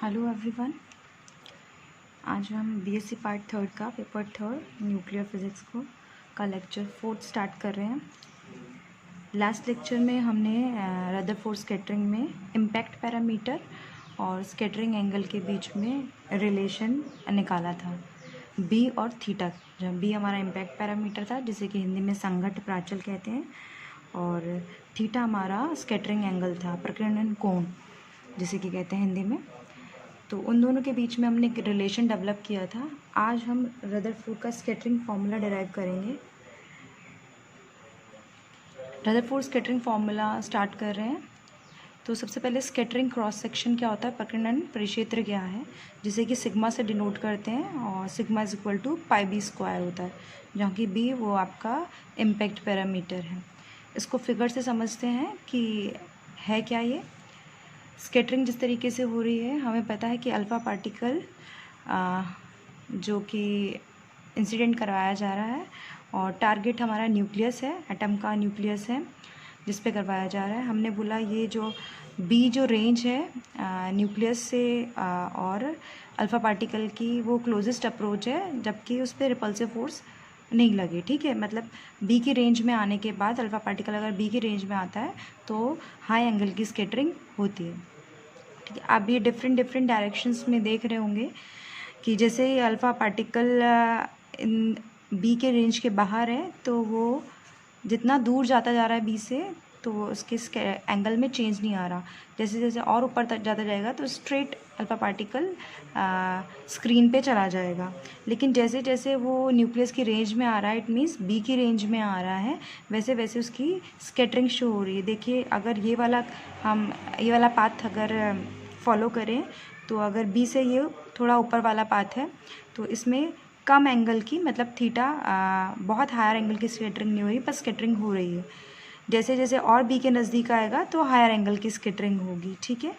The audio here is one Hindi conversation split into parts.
Hello everyone. आज हम बीएससी पार्ट थर्ड का पेपर थर्ड न्यूक्लियर फिज़िक्स का लेक्चर 4 स्टार्ट कर रहे हैं। लास्ट लेक्चर में हमने रदरफोर्ड स्कैटरिंग में इम्पैक्ट पैरामीटर और स्कैटरिंग एंगल के बीच में रिलेशन निकाला था, बी और थीटा। जब बी हमारा इम्पैक्ट पैरामीटर था, जिसे कि हिंदी में संघट्ट प्राचल कहते हैं, और थीटा हमारा स्कैटरिंग एंगल था, प्रकीर्णन कोण जिसे कि कहते हैं हिंदी में। तो उन दोनों के बीच में हमने एक रिलेशन डेवलप किया था। आज हम रदरफोर्ड का स्कैटरिंग फार्मूला डिराइव करेंगे। रदरफोर्ड स्कैटरिंग फार्मूला स्टार्ट कर रहे हैं। तो सबसे पहले स्कैटरिंग क्रॉस सेक्शन क्या होता है, प्रकीर्णन परिक्षेत्र क्या है, जिसे कि सिग्मा से डिनोट करते हैं, और sigma is equal to pi b square होता है, जहाँ की बी वो आपका इम्पैक्ट पैरामीटर है। इसको फिगर से समझते हैं कि है क्या ये। स्कैटरिंग जिस तरीके से हो रही है, हमें पता है कि अल्फ़ा पार्टिकल जो कि इंसिडेंट करवाया जा रहा है, और टारगेट हमारा न्यूक्लियस है, एटम का न्यूक्लियस है जिस पे करवाया जा रहा है। हमने बोला ये जो बी जो रेंज है न्यूक्लियस से और अल्फ़ा पार्टिकल की, वो क्लोजेस्ट अप्रोच है, जबकि उस पर रिपल्सिव फोर्स नहीं लगे। ठीक है, मतलब बी की रेंज में आने के बाद अल्फ़ा पार्टिकल अगर बी की रेंज में आता है तो हाई एंगल की स्कैटरिंग होती है। ठीक है, आप ये डिफरेंट डायरेक्शंस में देख रहे होंगे कि जैसे ही अल्फ़ा पार्टिकल इन बी के रेंज के बाहर है, तो वो जितना दूर जाता जा रहा है बी से, तो उसके एंगल में चेंज नहीं आ रहा। जैसे जैसे और ऊपर तक जाता जाएगा तो स्ट्रेट अल्फ़ा पार्टिकल स्क्रीन पे चला जाएगा। लेकिन जैसे जैसे वो न्यूक्लियस की रेंज में आ रहा है, इट मीन्स बी की रेंज में आ रहा है, वैसे वैसे उसकी स्कैटरिंग शो हो रही है। देखिए, अगर ये वाला पाथ अगर फॉलो करें, तो अगर बी से ये थोड़ा ऊपर वाला पाथ है, तो इसमें कम एंगल की, मतलब थीटा बहुत हायर एंगल की स्कैटरिंग नहीं हो रही, पर स्कैटरिंग हो रही है। जैसे जैसे और बी के नज़दीक आएगा तो हायर एंगल की स्कैटरिंग होगी। ठीक है,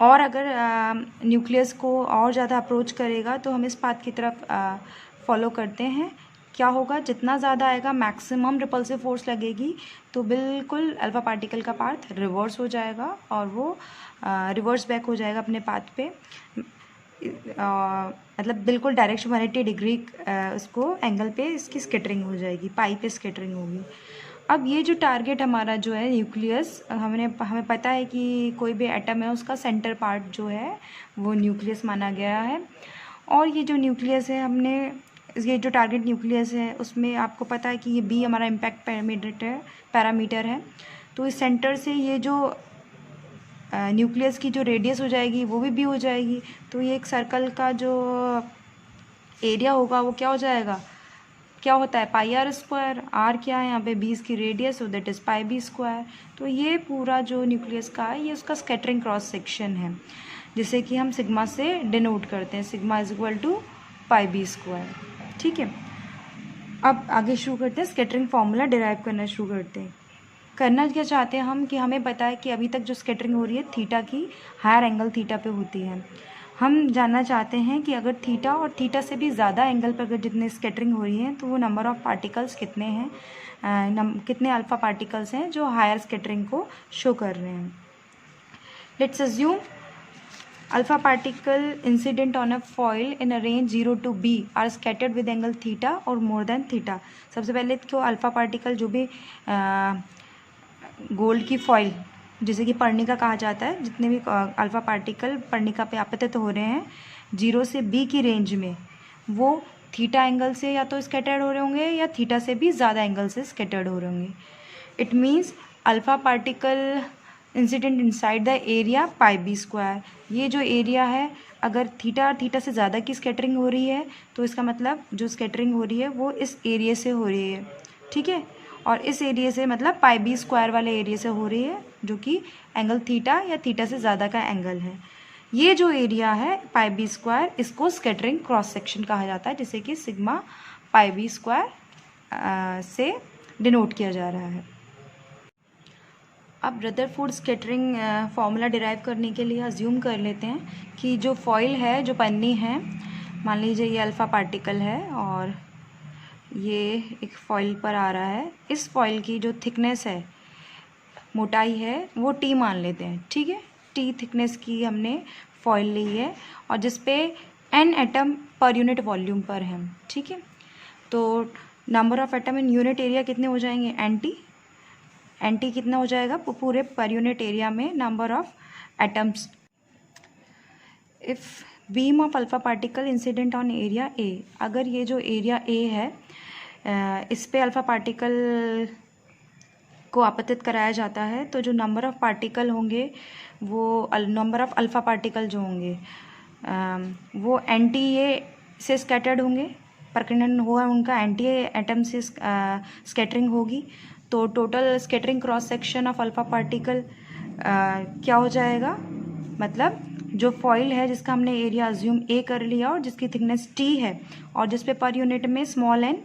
और अगर न्यूक्लियस को और ज़्यादा अप्रोच करेगा तो हम इस पाथ की तरफ फॉलो करते हैं। क्या होगा, जितना ज़्यादा आएगा मैक्सिमम रिपल्सिव फोर्स लगेगी, तो बिल्कुल अल्फ़ा पार्टिकल का पाथ रिवर्स हो जाएगा और वो रिवर्स बैक हो जाएगा अपने पाथ पे। मतलब बिल्कुल डायरेक्शन 180 डिग्री उसको एंगल पे इसकी स्कैटरिंग हो जाएगी, पाई पे स्कैटरिंग होगी। अब ये जो टारगेट हमारा जो है न्यूक्लियस, हमें पता है कि कोई भी एटम है उसका सेंटर पार्ट जो है वो न्यूक्लियस माना गया है। और ये जो न्यूक्लियस है, ये जो टारगेट न्यूक्लियस है, उसमें आपको पता है कि ये बी हमारा इम्पैक्ट पैरामीटर है। तो इस सेंटर से ये जो न्यूक्लियस की जो रेडियस हो जाएगी वो भी हो जाएगी। तो ये एक सर्कल का जो एरिया होगा वो क्या हो जाएगा, क्या होता है, पाई आर स्क्वायर। आर क्या है यहाँ पे, बी इसकी radius, so that is pi b square. तो ये पूरा जो न्यूक्लियस का है, ये उसका स्कैटरिंग क्रॉस सेक्शन है, जिसे कि हम सिग्मा से डिनोट करते हैं। Sigma is equal to pi b square. ठीक है, अब आगे शुरू करते हैं, स्कैटरिंग फार्मूला डिराइव करना शुरू करते हैं। करना क्या चाहते हैं हम, कि हमें पता है कि अभी तक जो स्कैटरिंग हो रही है थीटा की, हायर एंगल थीटा पे होती है। हम जानना चाहते हैं कि अगर थीटा और थीटा से भी ज़्यादा एंगल पर अगर जितने स्कैटरिंग हो रही है, तो वो नंबर ऑफ़ पार्टिकल्स कितने हैं, कितने अल्फ़ा पार्टिकल्स हैं जो हायर स्कैटरिंग को शो कर रहे हैं। Let's assume alpha particle incident on a foil in a range 0 to b are scattered with angle theta और मोर देन थीटा। सबसे पहले तो अल्फ़ा पार्टिकल जो भी गोल्ड की फॉइल, जिसे कि पर्णिका कहा जाता है, जितने भी अल्फ़ा पार्टिकल पर्णिका पे आपतित हो रहे हैं 0 से b की रेंज में, वो थीटा एंगल से या तो स्कैटर्ड हो रहे होंगे या थीटा से भी ज़्यादा एंगल से स्कैटर्ड हो रहे होंगे। It means alpha particle incident inside the area pi b square. ये जो एरिया है, अगर थीटा और थीटा से ज़्यादा की स्कैटरिंग हो रही है, तो इसका मतलब जो स्कैटरिंग हो रही है वो इस एरिया से हो रही है। ठीक है, और इस एरिया से मतलब पाई बी स्क्वायर वाले एरिया से हो रही है, जो कि एंगल थीटा या थीटा से ज़्यादा का एंगल है। ये जो एरिया है पाई बी स्क्वायर, इसको स्कैटरिंग क्रॉस सेक्शन कहा जाता है, जिसे कि सिग्मा पाई बी स्क्वायर से डिनोट किया जा रहा है। अब रदरफोर्ड स्कैटरिंग फार्मूला डिराइव करने के लिए अज्यूम कर लेते हैं कि जो फॉइल है, जो पन्नी है, मान लीजिए ये अल्फ़ा पार्टिकल है और ये एक फॉइल पर आ रहा है। इस फॉइल की जो थिकनेस है, मोटाई है, वो टी मान लेते हैं। ठीक है, T थिकनेस की हमने फॉइल ली है और जिस पे n atom per unit volume पर है, ठीक है। तो number of atom in unit area कितने हो जाएंगे, NT कितना हो जाएगा पूरे पर यूनिट एरिया में number of atoms. If beam of alpha particle incident on area A, अगर ये जो एरिया ए है इस पे अल्फा पार्टिकल को आपतित कराया जाता है, तो जो नंबर ऑफ पार्टिकल होंगे वो नंबर ऑफ अल्फा पार्टिकल जो होंगे वो NTA से स्कैटर्ड होंगे, प्रकीर्णन हुआ उनका NTA एटम से स्कैटरिंग होगी। तो total scattering cross section of alpha particle क्या हो जाएगा, मतलब जो फॉइल है जिसका हमने एरिया अज्यूम A कर लिया और जिसकी थिकनेस T है और जिस पे पर यूनिट में स्मॉल n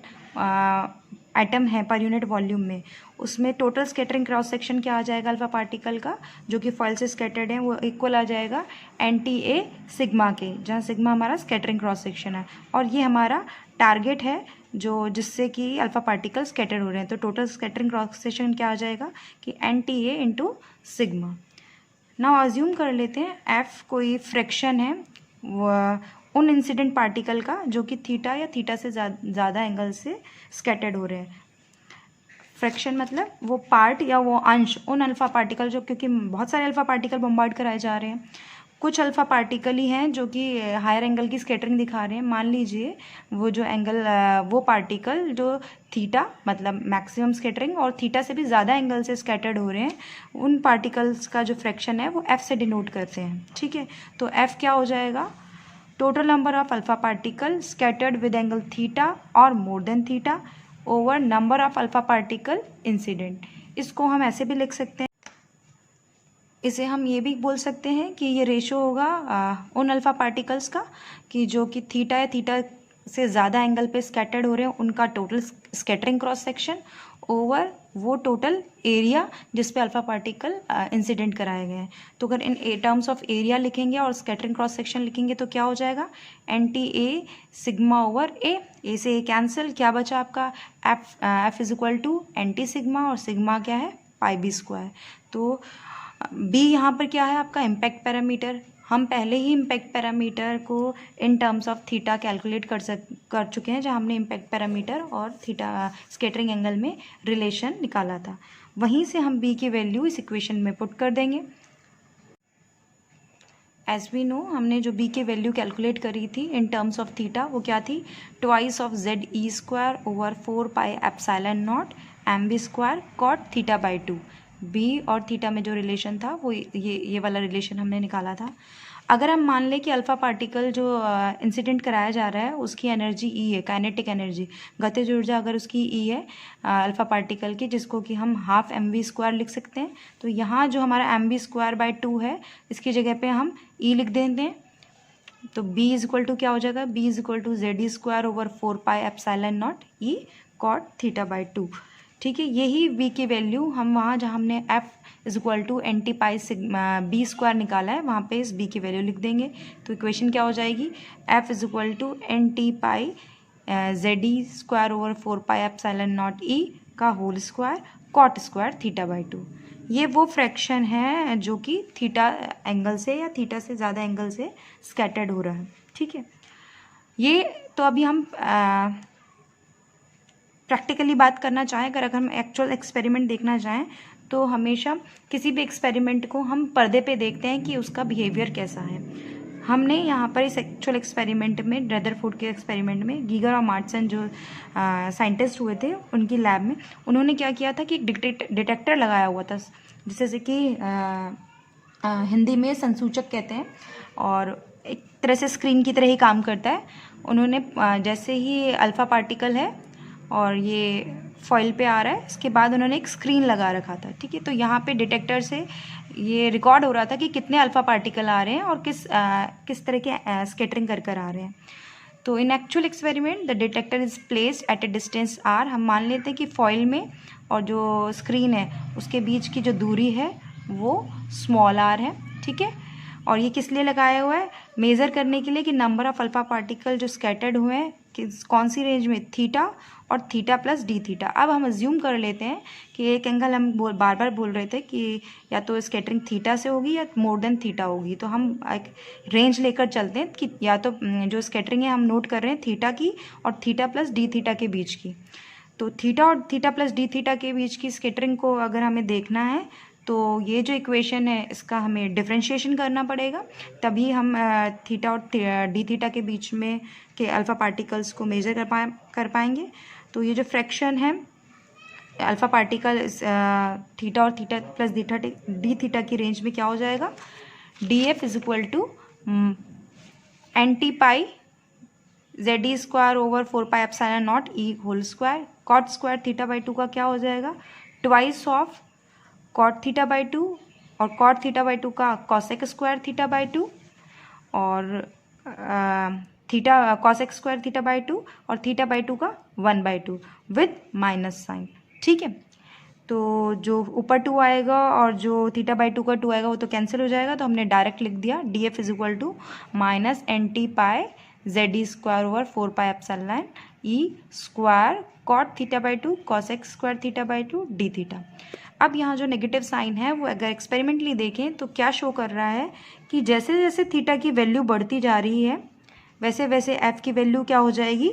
एटम है पर यूनिट वॉल्यूम में, उसमें टोटल स्कैटरिंग क्रॉस सेक्शन क्या आ जाएगा अल्फा पार्टिकल का, जो कि फॉइल से स्कैटर्ड है, वो इक्वल आ जाएगा NTA सिग्मा के, जहाँ सिग्मा हमारा स्कैटरिंग क्रॉस सेक्शन है और ये हमारा टारगेट है जो जिससे कि अल्फा पार्टिकल स्कैटर हो रहे हैं। तो टोटल स्कैटरिंग क्रॉस सेक्शन क्या आ जाएगा कि NTA into sigma. Now assume कर लेते हैं F कोई फ्रैक्शन है उन इंसिडेंट पार्टिकल का जो कि थीटा या थीटा से ज़्यादा एंगल से स्कैटर्ड हो रहे हैं। फ्रैक्शन मतलब वो पार्ट या वो अंश उन अल्फा पार्टिकल जो, क्योंकि बहुत सारे अल्फा पार्टिकल बम्बार्ड कराए जा रहे हैं, कुछ अल्फा पार्टिकल ही हैं जो कि हायर एंगल की स्कैटरिंग दिखा रहे हैं। मान लीजिए वो जो एंगल वो पार्टिकल जो थीटा मतलब मैक्सिमम स्कैटरिंग और थीटा से भी ज़्यादा एंगल से स्कैटर्ड हो रहे हैं, उन पार्टिकल्स का जो फ्रैक्शन है वो F से डिनोट करते हैं, ठीक है। तो F क्या हो जाएगा, total number of alpha particle scattered with angle theta और more than theta over number of alpha particle incident. इसको हम ऐसे भी लिख सकते हैं, इसे हम ये भी बोल सकते हैं कि ये रेशो होगा उन अल्फा पार्टिकल्स का कि जो कि थीटा या थीटा से ज़्यादा एंगल पे स्कैटर्ड हो रहे हैं, उनका total scattering cross section over वो टोटल एरिया जिस पे अल्फा पार्टिकल इंसिडेंट कराए गए हैं। तो अगर इन टर्म्स ऑफ एरिया लिखेंगे और स्कैटरिंग क्रॉस सेक्शन लिखेंगे तो क्या हो जाएगा, NTA सिग्मा ओवर ए से ए कैंसिल, क्या बचा आपका F is equal to NT sigma और सिग्मा क्या है पाई बी स्क्वायर। तो B यहाँ पर क्या है आपका इम्पैक्ट पैरामीटर, हम पहले ही इम्पैक्ट पैरामीटर को in terms of theta calculate कर चुके हैं, जहाँ हमने इम्पैक्ट पैरामीटर और थीटा स्कैटरिंग एंगल में रिलेशन निकाला था। वहीं से हम B की वैल्यू इस इक्वेशन में पुट कर देंगे। एज वी नो हमने जो B की वैल्यू कैलकुलेट करी थी इन टर्म्स ऑफ थीटा वो क्या थी, twice of ZE square over 4 pi epsilon naught MV square cot theta by 2। B और थीटा में जो रिलेशन था वो ये वाला रिलेशन हमने निकाला था। अगर हम मान लें कि अल्फा पार्टिकल जो इंसिडेंट कराया जा रहा है उसकी एनर्जी E है, काइनेटिक एनर्जी, गतिज ऊर्जा अगर उसकी E है अल्फा पार्टिकल की, जिसको कि हम हाफ MV स्क्वायर लिख सकते हैं, तो यहाँ जो हमारा MV स्क्वायर बाई 2 है इसकी जगह पे हम E लिख देते हैं। तो B इज इक्वल टू क्या हो जाएगा, B is equal to ZE square over 4 pi epsilon naught E cot theta by 2, ठीक है। यही B की वैल्यू हम वहाँ जहाँ हमने F is equal to NT pi sigma B square निकाला है वहाँ पे इस B की वैल्यू लिख देंगे। तो इक्वेशन क्या हो जाएगी, F is equal to NT pi ZE square over 4 pi epsilon naught E का whole square cot square theta by 2। ये वो फ्रैक्शन है जो कि थीटा एंगल से या थीटा से ज़्यादा एंगल से स्कैटर्ड हो रहा है, ठीक है। ये तो अभी हम प्रैक्टिकली बात करना चाहें, अगर हम एक्चुअल एक्सपेरिमेंट देखना चाहें तो हमेशा किसी भी एक्सपेरिमेंट को हम पर्दे पे देखते हैं कि उसका बिहेवियर कैसा है। हमने यहाँ पर इस एक्चुअल एक्सपेरिमेंट में रदरफोर्ड के एक्सपेरिमेंट में गीगर और मार्टसन जो साइंटिस्ट हुए थे उनकी लैब में उन्होंने क्या किया था कि एक डिटेक्टर लगाया हुआ था, जैसे कि हिंदी में संसूचक कहते हैं, और एक तरह से स्क्रीन की तरह ही काम करता है। उन्होंने जैसे ही अल्फ़ा पार्टिकल है और ये फॉइल पे आ रहा है, इसके बाद उन्होंने एक स्क्रीन लगा रखा था, ठीक है। तो यहाँ पे डिटेक्टर से ये रिकॉर्ड हो रहा था कि कितने अल्फ़ा पार्टिकल आ रहे हैं और किस तरह के स्कैटरिंग कर आ रहे हैं। तो इन actual experiment the detector is placed at A distance r। हम मान लेते हैं कि फॉइल में और जो स्क्रीन है उसके बीच की जो दूरी है वो स्मॉल r है, ठीक है। और ये किस लिए लगाया हुआ है, मेज़र करने के लिए कि नंबर ऑफ़ अल्फ़ा पार्टिकल जो स्कैटर्ड हुए हैं कौन सी रेंज में, थीटा और थीटा प्लस डी थीटा। अब हम अज्यूम कर लेते हैं कि एक एंगल हम बार बार बोल रहे थे कि या तो स्कैटरिंग थीटा से होगी या मोर देन थीटा होगी, तो हम एक रेंज लेकर चलते हैं कि या तो जो स्कैटरिंग है हम नोट कर रहे हैं थीटा की और थीटा प्लस डी थीटा के बीच की। तो थीटा और थीटा प्लस डी थीटा के बीच की स्कैटरिंग को अगर हमें देखना है तो ये जो इक्वेशन है इसका हमें डिफरेंशिएशन करना पड़ेगा, तभी हम थीटा और डी थीटा के बीच में के अल्फ़ा पार्टिकल्स को मेजर कर पाएंगे। तो ये जो फ्रैक्शन है अल्फ़ा पार्टिकल थीटा और थीटा प्लस डी थीटा की रेंज में क्या हो जाएगा, d f is equal to n t pi z e square over 4 pi epsilon naught e whole square. Cot square theta by 2 का क्या हो जाएगा, twice of cot theta by 2 और कॉट थीटा बाई 2 का कॉसेक स्क्वायर थीटा बाई 2 और theta cosec square theta by 2 और थीटा बाई 2 का 1/2 विद माइनस साइन। ठीक है, तो जो ऊपर 2 आएगा और जो थीटा बाई 2 का 2 आएगा वो तो कैंसिल हो जाएगा, तो हमने डायरेक्ट लिख दिया d f is equal to minus n t pi z e square over 4 pi epsilon e square cot theta by 2 cosec square theta by 2 d theta. अब यहाँ जो नेगेटिव साइन है वो अगर एक्सपेरिमेंटली देखें तो क्या शो कर रहा है कि जैसे जैसे थीटा की वैल्यू बढ़ती जा रही है वैसे वैसे एफ की वैल्यू क्या हो जाएगी,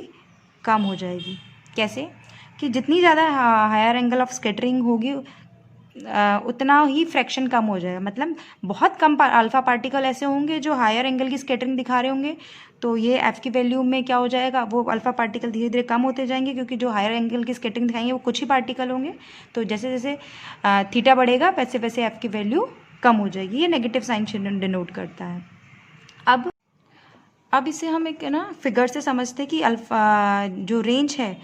कम हो जाएगी। कैसे कि जितनी ज़्यादा हायर एंगल ऑफ स्कैटरिंग होगी उतना ही फ्रैक्शन कम हो जाएगा। मतलब बहुत कम अल्फ़ा पार्टिकल ऐसे होंगे जो हायर एंगल की स्कैटरिंग दिखा रहे होंगे, तो ये एफ़ की वैल्यू में क्या हो जाएगा, वो अल्फ़ा पार्टिकल धीरे धीरे कम होते जाएंगे क्योंकि जो हायर एंगल की स्कैटरिंग दिखाएंगे वो कुछ ही पार्टिकल होंगे। तो जैसे जैसे थीटा बढ़ेगा वैसे वैसे एफ़ की वैल्यू कम हो जाएगी। ये नेगेटिव साइन डिनोट करता है। अब इसे हम एक ना फिगर से समझते हैं कि अल्फ़ा जो रेंज है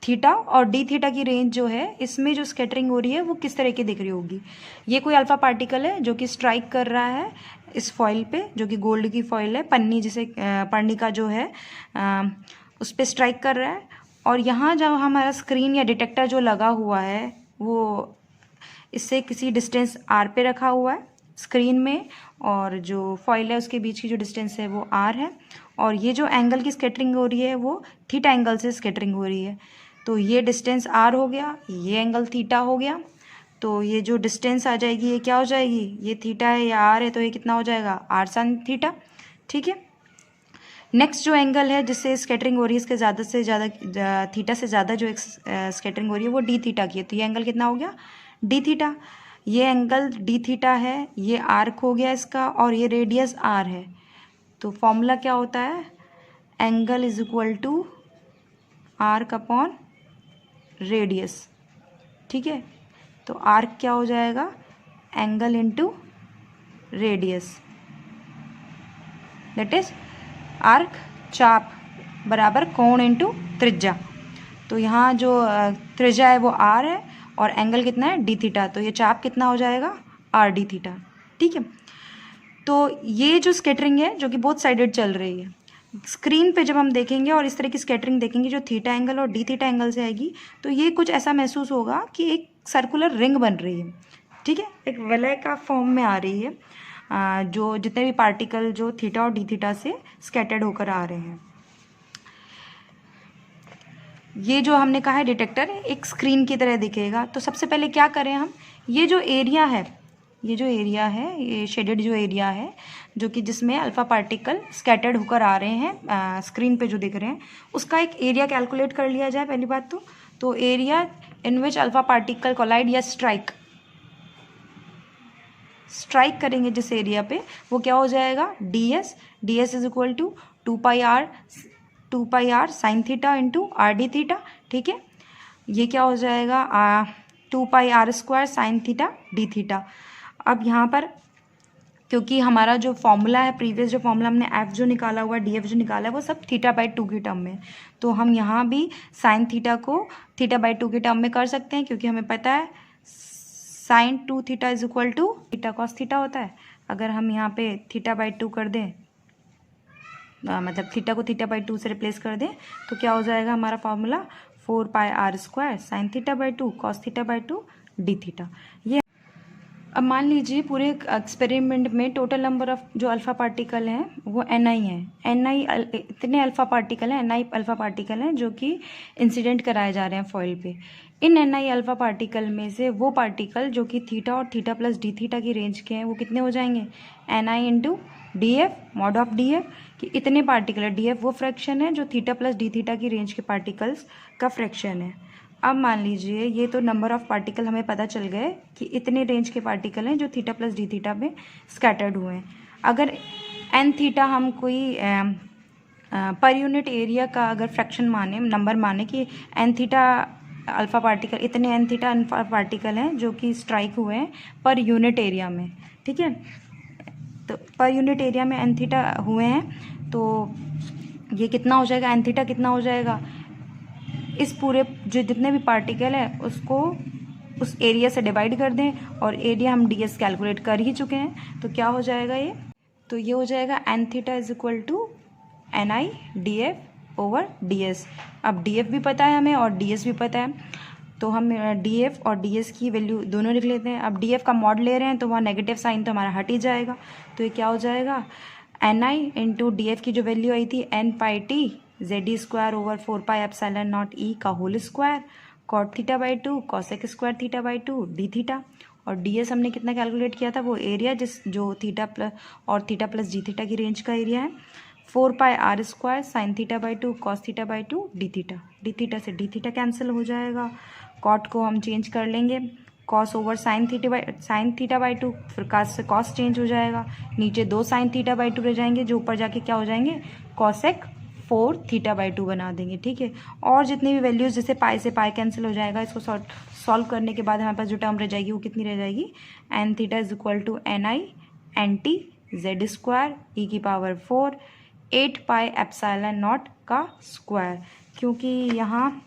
थीटा और डी थीटा की रेंज जो है इसमें जो स्कैटरिंग हो रही है वो किस तरह की दिख रही होगी। ये कोई अल्फ़ा पार्टिकल है जो कि स्ट्राइक कर रहा है इस फॉइल पे, जो कि गोल्ड की फॉइल है, पन्नी जिसे पर्णिका जो है उस पर स्ट्राइक कर रहा है। और यहाँ जब हमारा स्क्रीन या डिटेक्टर जो लगा हुआ है वो इससे किसी डिस्टेंस आर पे रखा हुआ है स्क्रीन में, और जो फॉइल है उसके बीच की जो डिस्टेंस है वो आर है, और ये जो एंगल की स्कैटरिंग हो रही है वो थीटा एंगल से स्कैटरिंग हो रही है। तो ये डिस्टेंस आर हो गया, ये एंगल थीटा हो गया, तो ये जो डिस्टेंस आ जाएगी ये क्या हो जाएगी, ये थीटा है या आर है, तो ये कितना हो जाएगा, आर साइन थीटा। ठीक है, नेक्स्ट जो एंगल है जिससे स्कैटरिंग हो रही है इसके ज़्यादा से ज़्यादा थीटा से ज़्यादा जो स्कैटरिंग हो रही है वो डी थीटा की है, तो ये एंगल कितना हो गया, डी थीटा। ये एंगल डी थीटा है, ये आर्क हो गया इसका, और ये रेडियस आर है। तो फॉर्मूला क्या होता है, angle is equal to arc upon radius. ठीक है, तो आर्क क्या हो जाएगा, angle into radius, that is arc चाप बराबर कोण इंटू त्रिज्या। तो यहाँ जो त्रिज्या है वो आर है और एंगल कितना है, डी थीटा, तो ये चाप कितना हो जाएगा, आर डी थीटा। ठीक है, तो ये जो स्कैटरिंग है जो कि बोथ साइडेड चल रही है, स्क्रीन पे जब हम देखेंगे और इस तरह की स्कैटरिंग देखेंगे जो थीटा एंगल और डी थीटा एंगल से आएगी, तो ये कुछ ऐसा महसूस होगा कि एक सर्कुलर रिंग बन रही है। ठीक है, एक वलय का फॉर्म में आ रही है, जो जितने भी पार्टिकल जो थीटा और डी थीटा से स्कैटर्ड होकर आ रहे हैं। ये जो हमने कहा है डिटेक्टर एक स्क्रीन की तरह दिखेगा। तो सबसे पहले क्या करें हम, ये जो एरिया है, ये शेडेड जो एरिया है जो कि जिसमें अल्फ़ा पार्टिकल स्कैटर्ड होकर आ रहे हैं स्क्रीन पे जो दिख रहे हैं, उसका एक एरिया कैलकुलेट कर लिया जाए पहली बात तो area in which alpha particle collide या स्ट्राइक करेंगे जिस एरिया पे, वो क्या हो जाएगा, D S is equal to 2 pi R sine theta into R D theta. ठीक है, ये क्या हो जाएगा, 2 pi are square sine theta D theta. अब यहाँ पर क्योंकि हमारा जो फॉर्मूला है प्रीवियस जो फॉर्मूला हमने एफ जो निकाला हुआ है, डी एफ जो निकाला है, वो सब थीटा बाई 2 की टर्म में, तो हम यहाँ भी साइन थीटा को थीटा बाई 2 की टर्म में कर सकते हैं, क्योंकि हमें पता है sine 2 theta is equal to theta cos theta होता है। अगर हम यहाँ पे थीटा बाई 2 कर दें, मतलब थीटा को थीटा बाई 2 से रिप्लेस कर दें, तो क्या हो जाएगा हमारा formula 4 pi are square sine theta by 2 cos theta by 2 d theta. ये अब मान लीजिए पूरे एक्सपेरिमेंट में टोटल नंबर ऑफ जो अल्फ़ा पार्टिकल हैं वो Ni है। Ni इतने अल्फ़ा पार्टिकल हैं, Ni अल्फ़ा पार्टिकल हैं जो कि इंसिडेंट कराए जा रहे हैं फॉइल पे। इन Ni अल्फ़ा पार्टिकल में से वो पार्टिकल जो कि थीटा और थीटा प्लस डी थीटा की रेंज के हैं वो कितने हो जाएंगे, Ni into D F mod of D F, कि इतने पार्टिकल है। डी एफ वो फ्रैक्शन है जो थीटा प्लस डी थीटा की रेंज के पार्टिकल्स का फ्रैक्शन है। अब मान लीजिए ये तो नंबर ऑफ़ पार्टिकल हमें पता चल गए कि इतने रेंज के पार्टिकल हैं जो थीटा प्लस डी थीटा में स्कैटर्ड हुए हैं। अगर एन थीटा हम कोई पर यूनिट एरिया का अगर फ्रैक्शन माने, नंबर माने कि एन थीटा अल्फ़ा पार्टिकल, इतने एन थीटा अल्फ़ा पार्टिकल हैं जो कि स्ट्राइक हुए हैं पर यूनिट एरिया में, ठीक है। तो पर यूनिट एरिया में एन थीटा हुए हैं तो ये कितना हो जाएगा, एन थीटा कितना हो जाएगा, इस पूरे जो जितने भी पार्टिकल है उसको उस एरिया से डिवाइड कर दें, और एरिया हम ds कैलकुलेट कर ही चुके हैं। तो क्या हो जाएगा ये, तो ये हो जाएगा n theta is equal to Ni df over ds। अब df भी पता है हमें और ds भी पता है, तो हम df और ds की वैल्यू दोनों लिख लेते हैं। अब df का मॉड ले रहे हैं तो वहाँ नेगेटिव साइन तो हमारा हट ही जाएगा, तो ये क्या हो जाएगा, Ni इंटू डी एफ की जो वैल्यू आई थी n pi T Z square over 4 pi epsilon naught E का whole square cot theta by 2 cosec square theta by 2 d theta, और डी एस हमने कितना कैलकुलेट किया था, वो एरिया जो थीटा प्लस और थीटा प्लस डी थीटा की रेंज का एरिया है, 4 pi are square sine theta by 2 cos theta by 2 d theta से डी थीटा कैंसिल हो जाएगा। कॉट को हम चेंज कर लेंगे cos over sign theta by 2, फिर कॉस से कॉस चेंज हो जाएगा, नीचे 2 साइन थीटा बाई 2 रह जाएंगे जो ऊपर जाके क्या हो जाएंगे, कॉसेक 4 थीटा बाई 2 बना देंगे, ठीक है। और जितनी भी वैल्यूज़, जैसे पाई से पाई कैंसिल हो जाएगा, इसको सॉल्व करने के बाद हमारे पास जो टर्म रह जाएगी वो कितनी रह जाएगी, N theta is equal to Ni N T Z square E की पावर 4 8 पाई एप्सिलॉन नॉट का स्क्वायर, क्योंकि यहाँ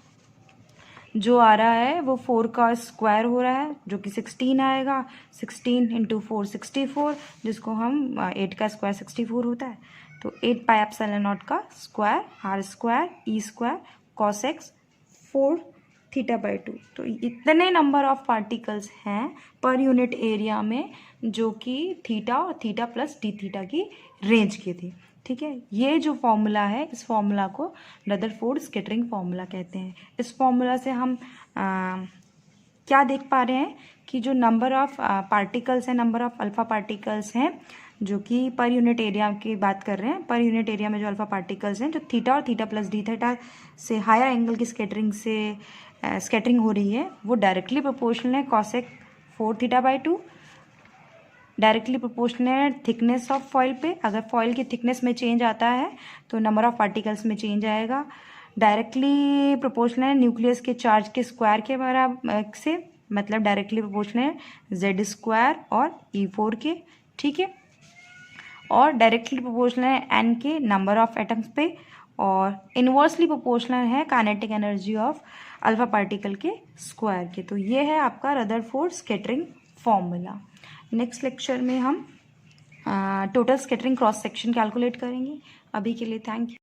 जो आ रहा है वो 4 का स्क्वायर हो रहा है जो कि 16 आएगा, 16 इंटू 4 64, जिसको हम 8 का स्क्वायर 64 होता है, तो 8 पाई एप्सिलॉन नॉट का square r square e square cos x 4 theta by 2। तो इतने नंबर ऑफ पार्टिकल्स हैं पर यूनिट एरिया में जो कि थीटा और थीटा प्लस डी थीटा की रेंज के थे, ठीक है। ये जो फॉर्मूला है, इस फॉर्मूला को रदरफोर्ड स्कैटरिंग फॉर्मूला कहते हैं। इस फॉर्मूला से हम क्या देख पा रहे हैं कि जो नंबर ऑफ पार्टिकल्स हैं, नंबर ऑफ अल्फ़ा पार्टिकल्स हैं जो कि पर यूनिट एरिया की बात कर रहे हैं, पर यूनिट एरिया में जो अल्फ़ा पार्टिकल्स हैं जो थीटा और थीटा प्लस डी थीटा से हायर एंगल की स्कैटरिंग हो रही है, वो डायरेक्टली प्रोपोर्शनल है cosec 4 theta by 2, directly proportional है थिकनेस ऑफ फॉइल पे। अगर फॉइल की थिकनेस में चेंज आता है तो नंबर ऑफ पार्टिकल्स में चेंज आएगा। डायरेक्टली प्रोपोर्शनल है न्यूक्लियस के चार्ज के स्क्वायर के बराबर से, मतलब डायरेक्टली प्रोपोर्शनल है जेड स्क्वायर और E4 के, ठीक है। और डायरेक्टली प्रोपोर्शनल है एन के नंबर ऑफ एटम्स पे, और इन्वर्सली प्रोपोर्शनल है kinetic energy of alpha particle के स्क्वायर के। तो ये है आपका Rutherford scattering formula. Next lecture में हम total scattering cross section calculate करेंगे। अभी के लिए थैंक यू।